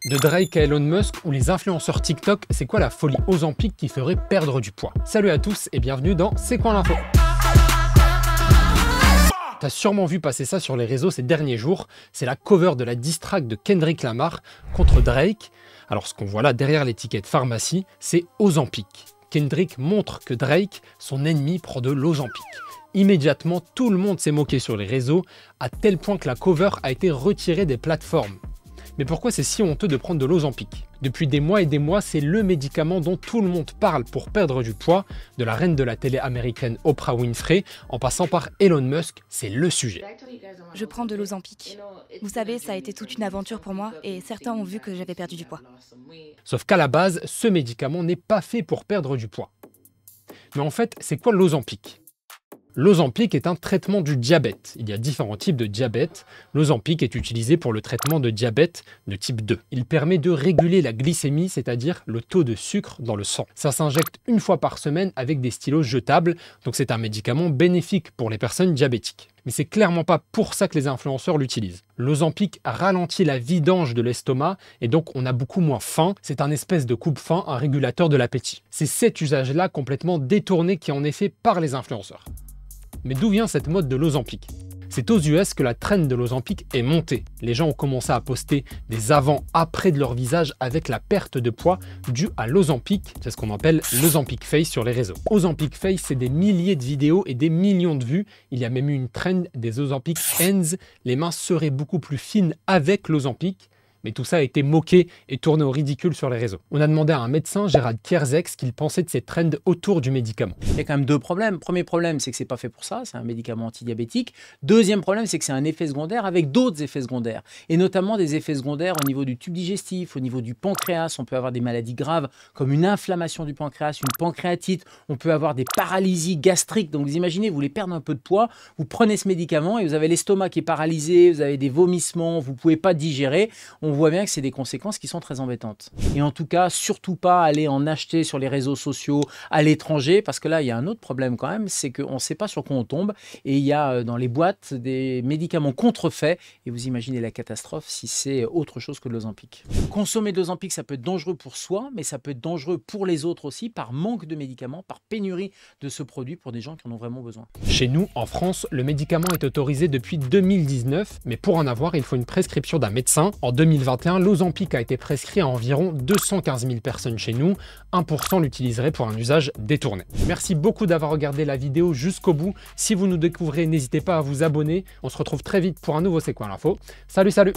De Drake à Elon Musk ou les influenceurs TikTok, c'est quoi la folie Ozempic qui ferait perdre du poids? Salut à tous et bienvenue dans C'est quoi l'info? T'as sûrement vu passer ça sur les réseaux ces derniers jours, c'est la cover de la diss track de Kendrick Lamar contre Drake. Alors ce qu'on voit là derrière l'étiquette pharmacie, c'est Ozempic. Kendrick montre que Drake, son ennemi, prend de l'Ozempic. Immédiatement, tout le monde s'est moqué sur les réseaux, à tel point que la cover a été retirée des plateformes. Mais pourquoi c'est si honteux de prendre de l'Ozempic? Depuis des mois et des mois, c'est le médicament dont tout le monde parle pour perdre du poids, de la reine de la télé américaine Oprah Winfrey, en passant par Elon Musk, c'est le sujet. Je prends de l'Ozempic. Vous savez, ça a été toute une aventure pour moi et certains ont vu que j'avais perdu du poids. Sauf qu'à la base, ce médicament n'est pas fait pour perdre du poids. Mais en fait, c'est quoi l'Ozempic? L'Ozempic est un traitement du diabète. Il y a différents types de diabète. L'Ozempic est utilisé pour le traitement de diabète de type 2. Il permet de réguler la glycémie, c'est-à-dire le taux de sucre dans le sang. Ça s'injecte une fois par semaine avec des stylos jetables, donc c'est un médicament bénéfique pour les personnes diabétiques. Mais c'est clairement pas pour ça que les influenceurs l'utilisent. L'Ozempic ralentit la vidange de l'estomac et donc on a beaucoup moins faim. C'est un espèce de coupe-faim, un régulateur de l'appétit. C'est cet usage-là complètement détourné qui en est fait par les influenceurs. Mais d'où vient cette mode de l'Ozempic? C'est aux US que la trend de l'Ozempic est montée. Les gens ont commencé à poster des avant-après de leur visage avec la perte de poids due à l'Ozempic. C'est ce qu'on appelle l'Ozempic Face sur les réseaux. Ozempic Face, c'est des milliers de vidéos et des millions de vues. Il y a même eu une trend des Ozempic Hands. Les mains seraient beaucoup plus fines avec l'Ozempic. Mais tout ça a été moqué et tourné au ridicule sur les réseaux. On a demandé à un médecin, Gérald Kierzek, ce qu'il pensait de ces trends autour du médicament. Il y a quand même deux problèmes. Premier problème, c'est que c'est pas fait pour ça, c'est un médicament antidiabétique. Deuxième problème, c'est que c'est un effet secondaire avec d'autres effets secondaires, et notamment des effets secondaires au niveau du tube digestif, au niveau du pancréas. On peut avoir des maladies graves comme une inflammation du pancréas, une pancréatite. On peut avoir des paralysies gastriques. Donc vous imaginez, vous voulez perdre un peu de poids, vous prenez ce médicament et vous avez l'estomac qui est paralysé, vous avez des vomissements, vous pouvez pas digérer. On voit bien que c'est des conséquences qui sont très embêtantes. Et en tout cas, surtout pas aller en acheter sur les réseaux sociaux à l'étranger, parce que là, il y a un autre problème quand même, c'est qu'on ne sait pas sur quoi on tombe, et il y a dans les boîtes des médicaments contrefaits, et vous imaginez la catastrophe si c'est autre chose que de l'Ozempic. Consommer de l'Ozempic, ça peut être dangereux pour soi, mais ça peut être dangereux pour les autres aussi, par manque de médicaments, par pénurie de ce produit pour des gens qui en ont vraiment besoin. Chez nous, en France, le médicament est autorisé depuis 2019, mais pour en avoir, il faut une prescription d'un médecin. En 2021, l'Ozempic a été prescrit à environ 215 000 personnes chez nous. 1% l'utiliserait pour un usage détourné. Merci beaucoup d'avoir regardé la vidéo jusqu'au bout. Si vous nous découvrez, n'hésitez pas à vous abonner. On se retrouve très vite pour un nouveau C'est quoi l'info. Salut, salut!